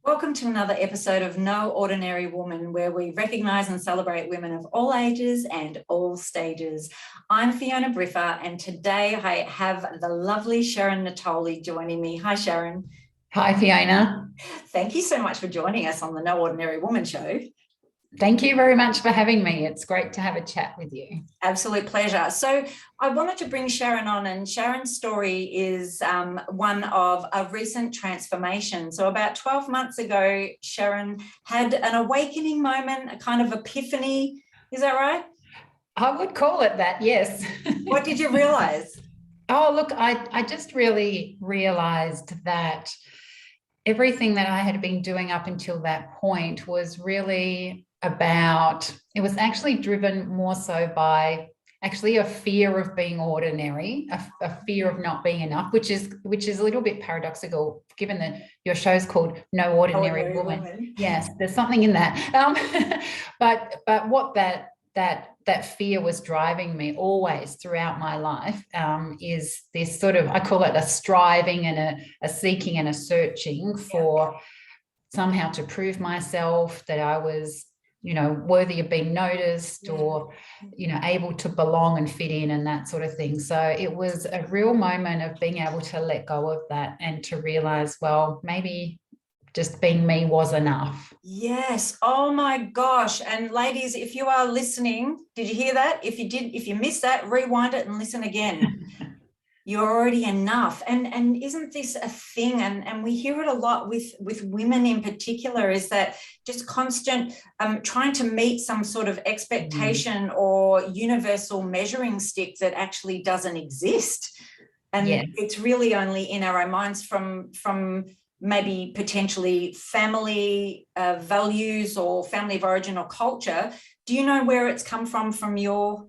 Welcome to another episode of No Ordinary Woman, where we recognise and celebrate women of all ages and all stages. I'm Fiona Briffa, and today I have the lovely Sharon Natoli joining me. Hi, Sharon. Hi, Fiona. Thank you so much for joining us on the No Ordinary Woman show. Thank you very much for having me. It's great to have a chat with you. Absolute pleasure. So I wanted to bring Sharon on, and Sharon's story is one of a recent transformation. So about 12 months ago, Sharon had an awakening moment, a kind of epiphany. Is that right? I would call it that, yes. What did you realise? Oh, look, I just really realised that everything that I had been doing up until that point was really it was actually driven more so by actually a fear of being ordinary, a fear of not being enough, which is a little bit paradoxical, given that your show's called No Ordinary Woman. Yes, there's something in that. But what that fear was driving me always throughout my life is this sort of, I call it a striving and a seeking and a searching for somehow to prove myself that I was, worthy of being noticed or, able to belong and fit in and that sort of thing. So it was a real moment of being able to let go of that and to realize, well, maybe just being me was enough. Yes. Oh my gosh. And ladies, if you are listening, did you hear that? If you missed that, rewind it and listen again. You're already enough. And isn't this a thing? And we hear it a lot with women in particular, is that just constant trying to meet some sort of expectation or universal measuring stick that actually doesn't exist. And it's really only in our own minds from maybe potentially family values or family of origin or culture. Do you know where it's come from your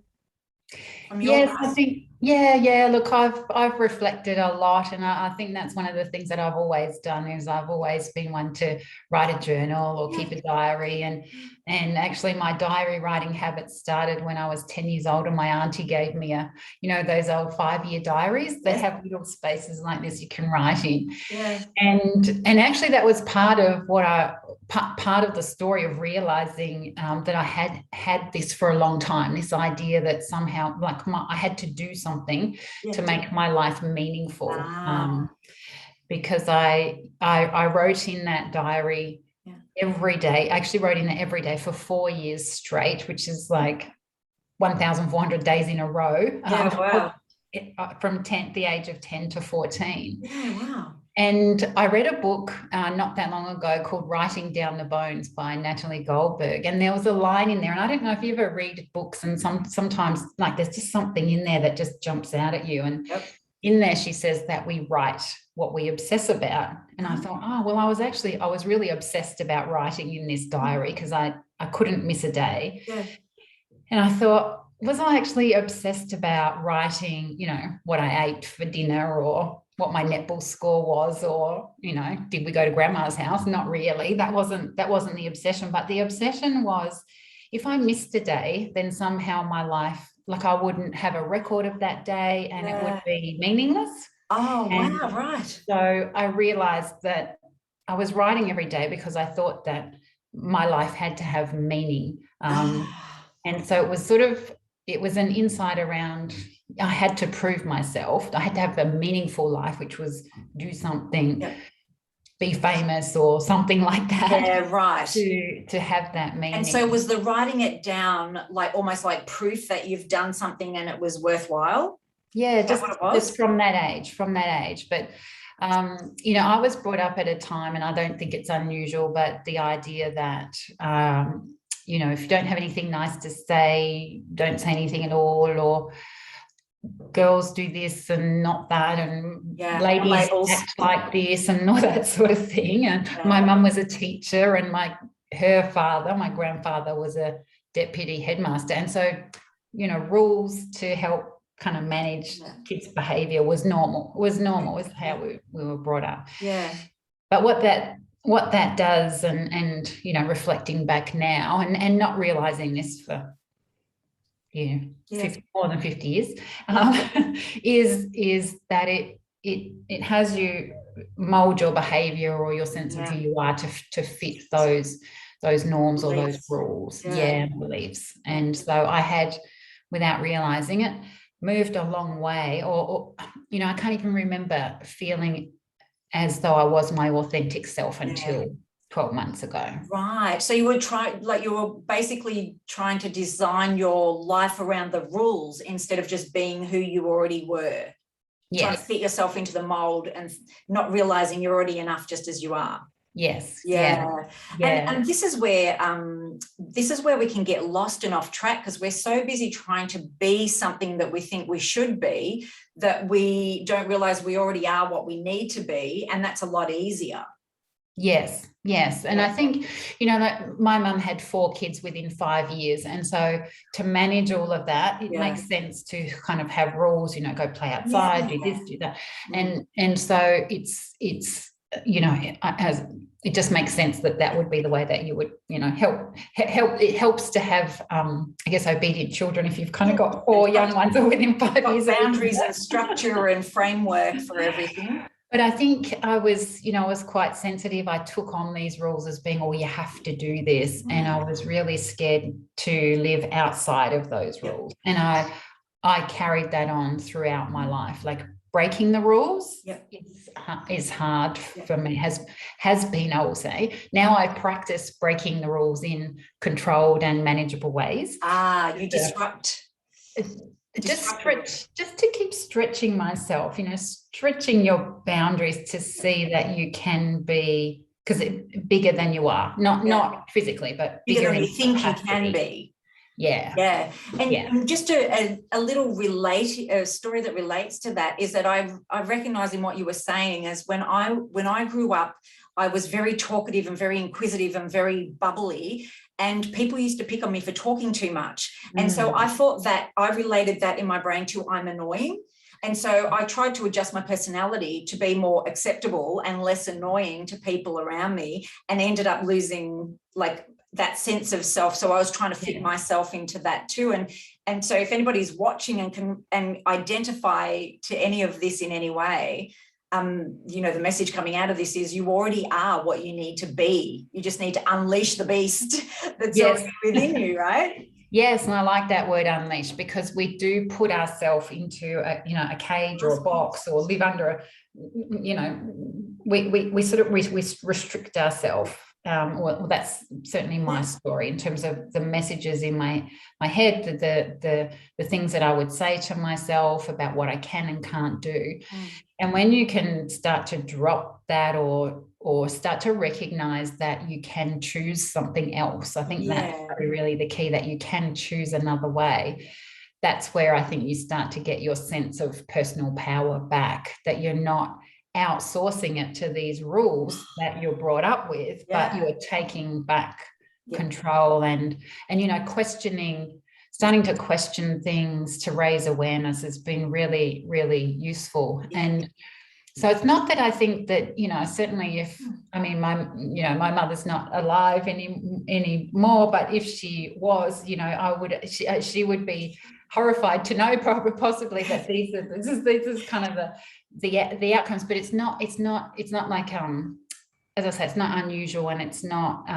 yes, past? I think look, I've reflected a lot, and I think that's one of the things that I've always done is I've always been one to write a journal or keep a diary, and actually my diary writing habit started when I was 10 years old, and my auntie gave me those old 5-year diaries that have little spaces like this you can write in. And actually that was part of part of the story of realizing that I had this for a long time, this idea that somehow I had to do something to make my life meaningful. Because I wrote in that diary every day. I actually wrote in there every day for 4 years straight, which is like 1,400 days in a row. From the age of 10 to 14. Yeah, wow. And I read a book not that long ago called Writing Down the Bones by Natalie Goldberg. And there was a line in there, and I don't know if you ever read books, and sometimes like there's just something in there that just jumps out at you. And in there she says that we write what we obsess about. And I thought, I was really obsessed about writing in this diary because I couldn't miss a day. And I thought, was I actually obsessed about writing, what I ate for dinner or what my netball score was, or, did we go to grandma's house? Not really. That wasn't the obsession. But the obsession was, if I missed a day, then somehow my life, I wouldn't have a record of that day and it would be meaningless. Oh, wow, right. So I realized that I was writing every day because I thought that my life had to have meaning. And so it was an insight around, I had to prove myself. I had to have a meaningful life, which was do something, be famous or something like that. Yeah, right. To have that meaning. And so was the writing it down almost like proof that you've done something and it was worthwhile? Yeah, just from that age. But, I was brought up at a time, and I don't think it's unusual, but the idea that, if you don't have anything nice to say, don't say anything at all, or girls do this and not that, and ladies act like this and all that sort of thing. And my mum was a teacher, and my grandfather was a deputy headmaster. And so, rules to help kind of manage kids' behaviour was normal. It was how we were brought up. Yeah. But what that does, and reflecting back now and not realizing this for more than 50 years, is that it has you mold your behavior or your sense of who you are to fit those norms or those rules, beliefs. And so I had, without realizing it, moved a long way, or I can't even remember feeling as though I was my authentic self until 12 months ago. Right. So you were basically trying to design your life around the rules instead of just being who you already were. Yes. Trying to fit yourself into the mold and not realizing you're already enough just as you are. Yes. And this is where we can get lost and off track, because we're so busy trying to be something that we think we should be that we don't realize we already are what we need to be, and that's a lot easier. Yes. And I think, that my mum had 4 kids within 5 years. And so to manage all of that, it makes sense to kind of have rules, go play outside, do this, do that. And so it just makes sense that would be the way that you would, help. It helps to have, obedient children if you've kind of got 4 young ones within 5 years. Boundaries and structure and framework for everything. But I think I was quite sensitive. I took on these rules as being, you have to do this. And I was really scared to live outside of those rules. And I carried that on throughout my life. Like, breaking the rules is hard for me, has been, I will say. Now I practice breaking the rules in controlled and manageable ways. You disrupt. Just to keep stretching myself, stretching your boundaries to see that you can be, because bigger than you are, not physically, but bigger than you think you can be. And just a little story that relates to that is that I recognize in what you were saying is when I grew up, I was very talkative and very inquisitive and very bubbly, and people used to pick on me for talking too much. And so I thought that I related that in my brain to I'm annoying. And so I tried to adjust my personality to be more acceptable and less annoying to people around me, and ended up losing that sense of self. So I was trying to fit myself into that too. And so if anybody's watching and can identify to any of this in any way, the message coming out of this is you already are what you need to be. You just need to unleash the beast that's already within you, right? Yes, and I like that word, unleash, because we do put ourselves into a cage or a box, or live under we sort of restrict ourselves. Well, that's certainly my story in terms of the messages in my head, the things that I would say to myself about what I can and can't do. And when you can start to drop that or start to recognize that you can choose something else, I think that's really the key, that you can choose another way. That's where I think you start to get your sense of personal power back, that you're not outsourcing it to these rules that you're brought up with, but you're taking back control and starting to question things, to raise awareness has been really, really useful. And so it's not that I think that, certainly my mother's not alive anymore, but if she was, she would be horrified to know possibly that this is kind of the outcomes, but it's not like, as I say, it's not unusual, and it's not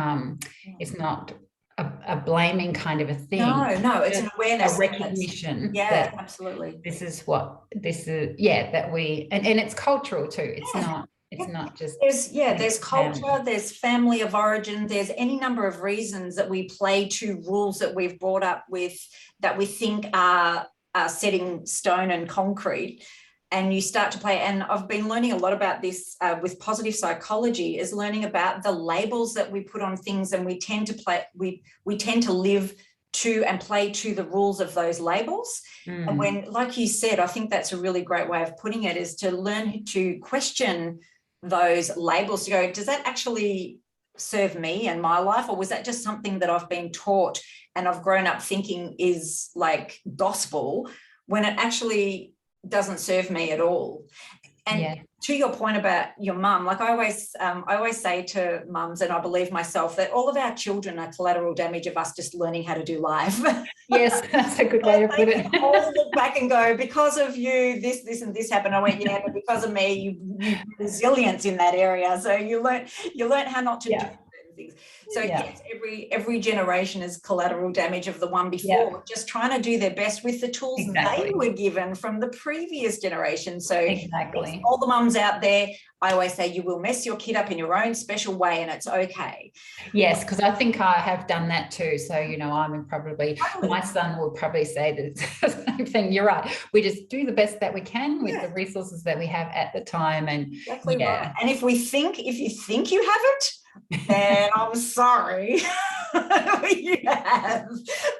a blaming kind of a thing. No, it's an awareness, a recognition. That absolutely. That we, and it's cultural too. It's not just there's culture, there's family of origin, there's any number of reasons that we play to rules that we've brought up with, that we think are setting stone and concrete. And you start to play, and I've been learning a lot about this with positive psychology, is learning about the labels that we put on things, and we tend to live to and play to the rules of those labels. And when, like you said, I think that's a really great way of putting it, is to learn to question those labels, to go, does that actually serve me and my life, or was that just something that I've been taught and I've grown up thinking is like gospel, when it actually doesn't serve me at all? And Yeah. to your point about your mum, like I always say to mums, and I believe myself, that all of our children are collateral damage of us just learning how to do life. Yes, that's a good way to put it. All look back and go, because of you, this, and this happened. I went, yeah, but because of me, you resilience in that area. So you learn how not to do certain things. So yes, every generation is collateral damage of the one before, just trying to do their best with the tools they were given from the previous generation. So all the mums out there, I always say, you will mess your kid up in your own special way, and it's okay. Yes, because I think I have done that too. So, I'm probably, my son will probably say the same thing. You're right. We just do the best that we can with the resources that we have at the time. And right. And if you think you haven't, then I'm sorry. You have,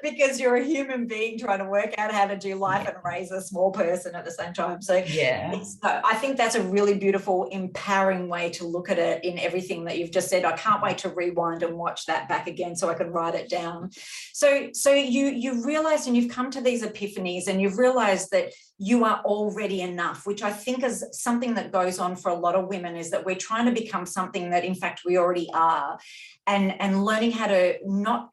because you're a human being trying to work out how to do life and raise a small person at the same time. So I think that's a really beautiful, empowering way to look at it in everything that you've just said. I can't wait to rewind and watch that back again so I can write it down. So you realize, and you've come to these epiphanies, and you've realized that you are already enough, which I think is something that goes on for a lot of women, is that we're trying to become something that in fact we already are, and learning how to not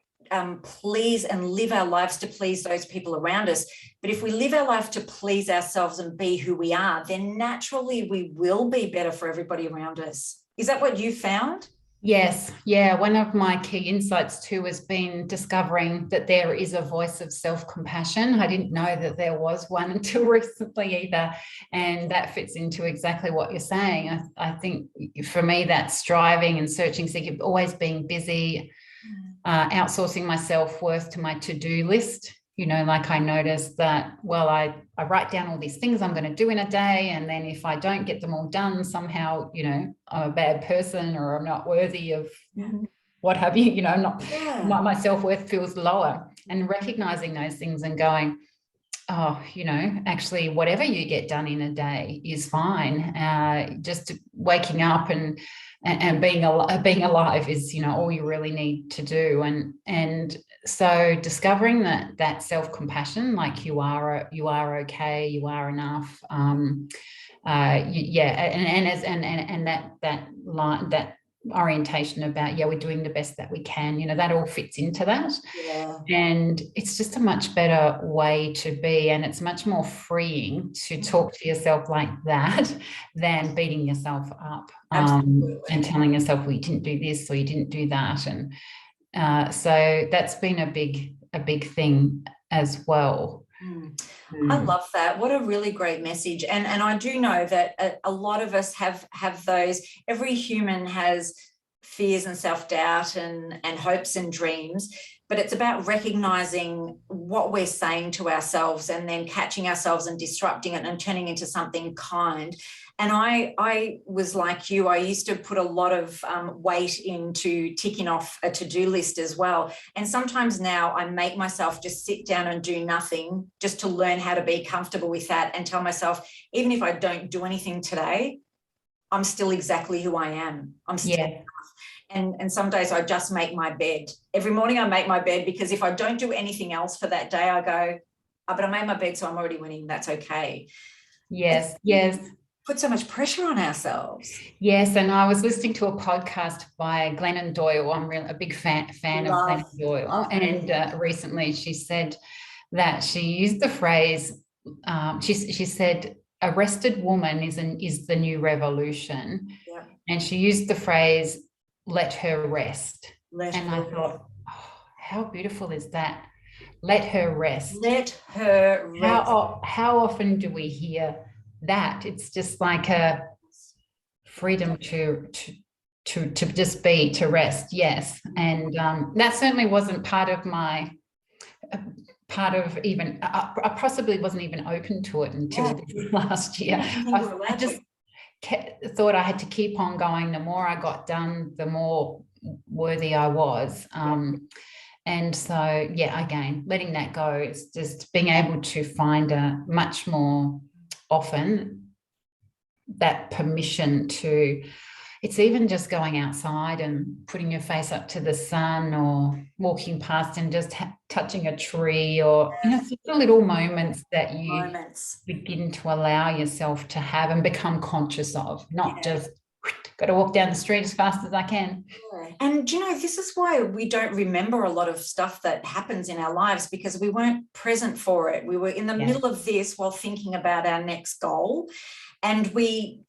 please and live our lives to please those people around us. But if we live our life to please ourselves and be who we are, then naturally we will be better for everybody around us. Is that what you found? Yes. Yeah. One of my key insights too has been discovering that there is a voice of self-compassion. I didn't know that there was one until recently either. And that fits into exactly what you're saying. I think for me, that's striving and searching, seeking, always being busy, outsourcing my self-worth to my to-do list. Like I noticed that, well, I write down all these things I'm going to do in a day. And then if I don't get them all done, somehow, I'm a bad person, or I'm not worthy of what have you, my self-worth feels lower. And recognizing those things and going, oh, actually, whatever you get done in a day is fine. Just waking up and being alive is, all you really need to do. And so discovering that self-compassion, like you are okay, you are enough. And that line, that orientation about, we're doing the best that we can, that all fits into that. And it's just a much better way to be, and it's much more freeing to talk to yourself like that than beating yourself up and telling yourself, well, you didn't do this or you didn't do that. And so that's been a big thing as well. I love that. What a really great message. And I do know that a lot of us have those. Every human has fears and self-doubt and hopes and dreams, but it's about recognizing what we're saying to ourselves and then catching ourselves and disrupting it and turning into something kind. And I was like you. I used to put a lot of weight into ticking off a to-do list as well. And sometimes now I make myself just sit down and do nothing, just to learn how to be comfortable with that, and tell myself, even if I don't do anything today, I'm still exactly who I am. I'm still enough. And some days I just make my bed. Every morning I make my bed, because if I don't do anything else for that day, I go, oh, but I made my bed, so I'm already winning. That's okay. Yes. Put so much pressure on ourselves. Yes, and I was listening to a podcast by Glennon Doyle. I'm a big fan of Glennon Doyle. And recently she said that she used the phrase, she said, a rested woman is the new revolution. Yeah. And she used the phrase, let her rest. I thought, oh, how beautiful is that? Let her rest. Let her rest. How often do we hear that? It's just like a freedom to just be, to rest. Yes. And that certainly wasn't part of even, I possibly wasn't even open to it until last year. I just thought I had to keep on going. The more I got done, the more worthy I was. And so, again, letting that go, it's just being able to find a much more often that permission to it's even just going outside and putting your face up to the sun, or walking past and just touching a tree, or, you know, it's just the little moments that you Moments. begin to allow yourself to have and become conscious of, not Yeah. just got to walk down the street as fast as I can. And you know, this is why we don't remember a lot of stuff that happens in our lives, because we weren't present for it. We were in the middle of this while thinking about our next goal. And we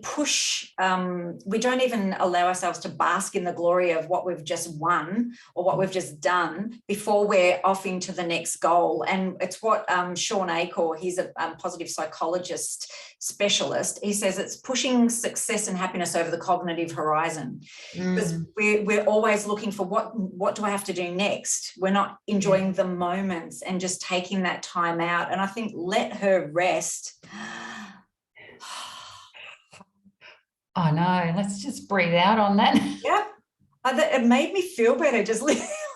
push, we don't even allow ourselves to bask in the glory of what we've just won or what we've just done before we're off into the next goal. And it's what Sean Acor, he's a positive psychologist specialist, he says it's pushing success and happiness over the cognitive horizon. Because we're always looking for what do I have to do next? We're not enjoying the moments and just taking that time out. And I think let her rest. Oh no, let's just breathe out on that. Yeah, it made me feel better just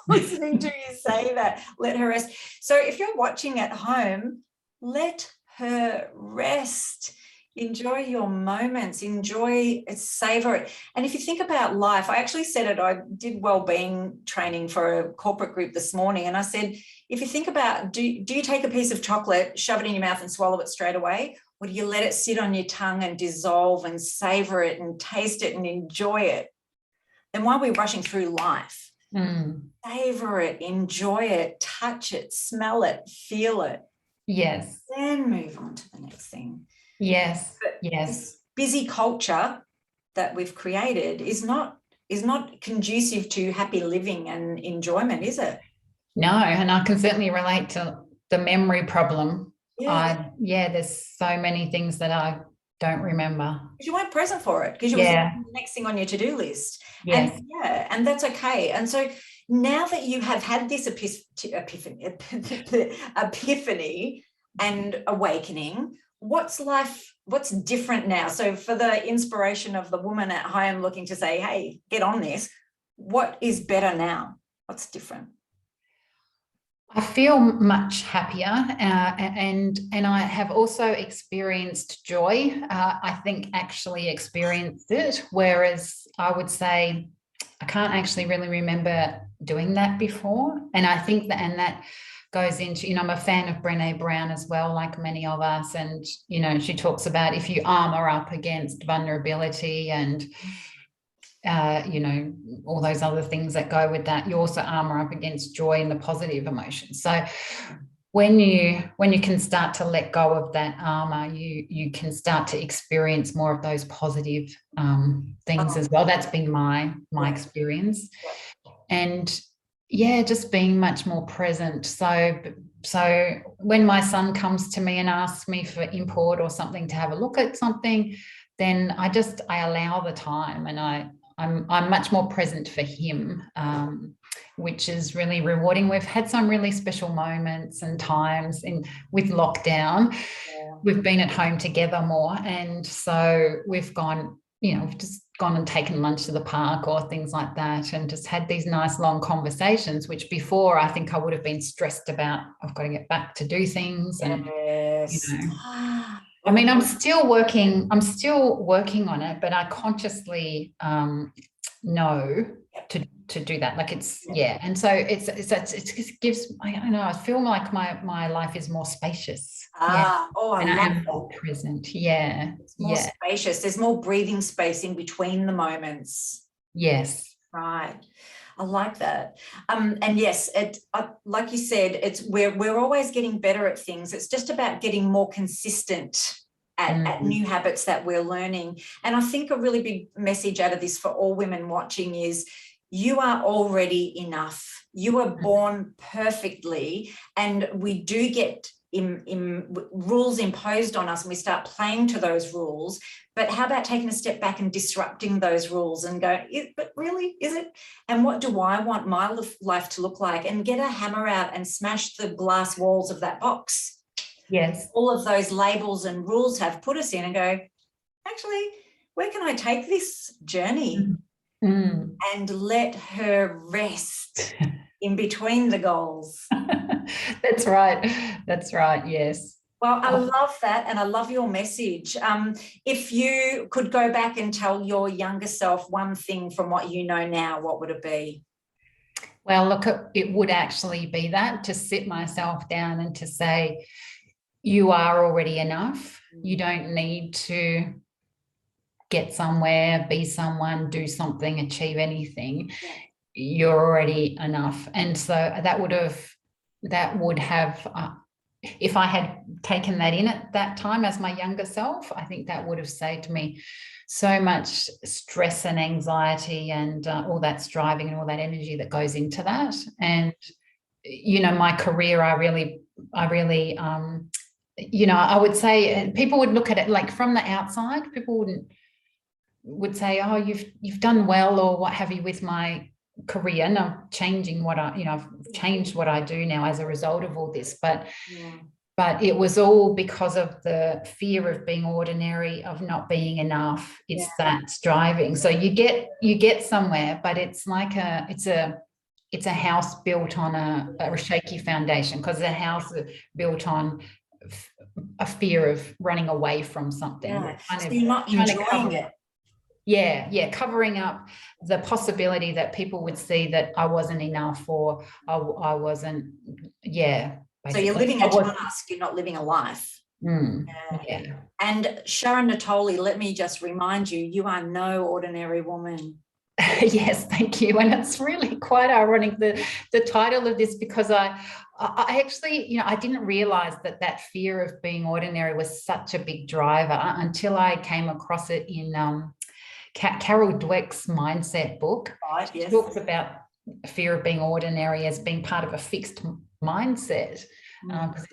listening to you say that. Let her rest. So if you're watching at home, let her rest. Enjoy your moments, enjoy it, savor it. And if you think about life, I actually said it, I did well-being training for a corporate group this morning, and I said, if you think about, do you take a piece of chocolate, shove it in your mouth and swallow it straight away? Or do you let it sit on your tongue and dissolve and savor it and taste it and enjoy it? Then why are we rushing through life? Savor it, enjoy it, touch it, smell it, feel it. Yes. Then move on to the next thing. Yes. But yes. This busy culture that we've created is not conducive to happy living and enjoyment, is it? No, and I can certainly relate to the memory problem. Yeah. There's so many things that I don't remember. Because you weren't present for it, because you were the next thing on your to-do list. Yes. And that's okay. And so now that you have had this epiphany and awakening, what's different now? So for the inspiration of the woman at home looking to say, hey, get on this, what is better now? What's different? I feel much happier, and I have also experienced joy. I think actually experienced it, whereas I would say I can't actually really remember doing that before. And I think that goes into, you know, I'm a fan of Brené Brown as well, like many of us, and you know, she talks about if you armor up against vulnerability and you know, all those other things that go with that, you also armor up against joy and the positive emotions. So when you can start to let go of that armor, you can start to experience more of those positive things as well. That's been my experience. And just being much more present. So when my son comes to me and asks me for input or something, to have a look at something, then I allow the time, and I'm much more present for him, which is really rewarding. We've had some really special moments and times with lockdown. Yeah. We've been at home together more, and so we've gone, you know, just gone and taken lunch to the park or things like that, and just had these nice long conversations, which before I think I would have been stressed about, I've got to get back to do things. And yes. You know, I mean, I'm still working on it, but I consciously know to do that. Like it's, and so it just gives, I don't know, I feel like my life is more spacious. I am more present. It's more spacious. There's more breathing space in between the moments. Yes. Right. I like that. And yes, like you said, we're always getting better at things. It's just about getting more consistent at new habits that we're learning. And I think a really big message out of this for all women watching is you are already enough. You are born perfectly, and we do get rules imposed on us, and we start playing to those rules. But how about taking a step back and disrupting those rules and go, but really, is it? And what do I want my life to look like? And get a hammer out and smash the glass walls of that box. Yes. All of those labels and rules have put us in, and go, actually, where can I take this journey? And let her rest in between the goals. That's right. Yes. Well, I love that, and I love your message. If you could go back and tell your younger self one thing from what you know now, what would it be? Well, look, it would actually be that, to sit myself down and to say, you are already enough. You don't need to get somewhere, be someone, do something, achieve anything. Yeah. You're already enough. And so that would have, if I had taken that in at that time as my younger self, I think that would have saved me so much stress and anxiety and all that striving and all that energy that goes into that. And, you know, my career, I really, you know, I would say people would look at it like from the outside, people would say, oh, you've done well or what have you with my career. And I'm changing what I've changed what I do now as a result of all this. But it was all because of the fear of being ordinary, of not being enough. It's that striving. So you get somewhere, but it's like it's a house built on a shaky foundation, because a house built on a fear of running away from something. Yeah. So you're not enjoying it. Yeah, covering up the possibility that people would see that I wasn't enough, or I wasn't. Yeah. So you're living a task, you're not living a life. Yeah. And Sharon Natoli, let me just remind you, you are no ordinary woman. Yes, thank you. And it's really quite ironic, the title of this, because I actually, you know, I didn't realize that fear of being ordinary was such a big driver until I came across it in Carol Dweck's mindset book. Right, yes. She talks about fear of being ordinary as being part of a fixed mindset, because it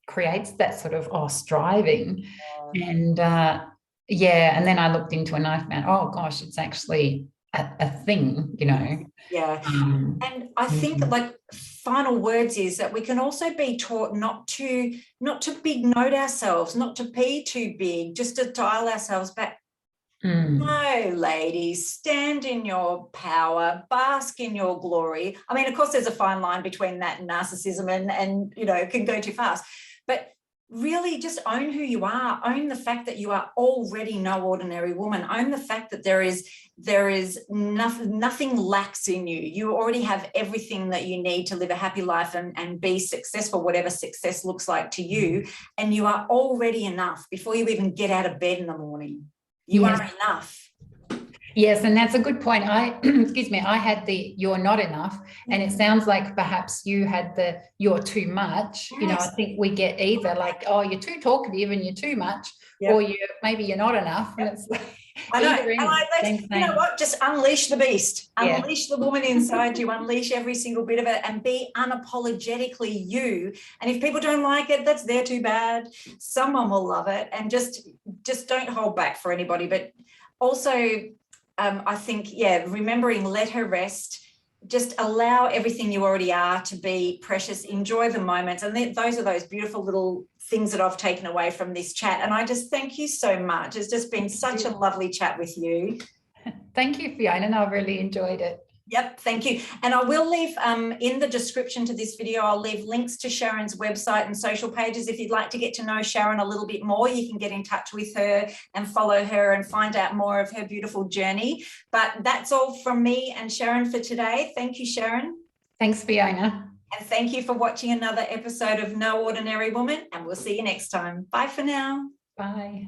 creates that sort of striving. And and then I looked into it and I found, oh gosh, it's actually a thing, you know. Yeah. And I think like final words is that we can also be taught not to big note ourselves, not to be too big, just to dial ourselves back. No, ladies, stand in your power, bask in your glory. I mean, of course, there's a fine line between that and narcissism, and you know, it can go too fast. But really just own who you are, own the fact that you are already no ordinary woman, own the fact that there is nothing lacks in you. You already have everything that you need to live a happy life and be successful, whatever success looks like to you. And you are already enough before you even get out of bed in the morning. You are enough. Yes, and that's a good point. Excuse me, I had the you're not enough, and it sounds like perhaps you had the you're too much. Yes. You know, I think we get either like, oh, you're too talkative and you're too much, or maybe you're not enough. And it's like, I know. You know what? Just unleash the beast. Unleash the woman inside you. Unleash every single bit of it, and be unapologetically you. And if people don't like it, that's their too bad. Someone will love it, and just don't hold back for anybody. But also, I think, remembering, let her rest. Just allow everything you already are to be precious. Enjoy the moments. And those are those beautiful little things that I've taken away from this chat. And I just thank you so much. It's just been such a lovely chat with you. Thank you, Fiona. And I've really enjoyed it. Yep, thank you. And I will leave in the description to this video, I'll leave links to Sharon's website and social pages. If you'd like to get to know Sharon a little bit more, you can get in touch with her and follow her and find out more of her beautiful journey. But that's all from me and Sharon for today. Thank you, Sharon. Thanks, Fiona. And thank you for watching another episode of No Ordinary Woman, and we'll see you next time. Bye for now. Bye.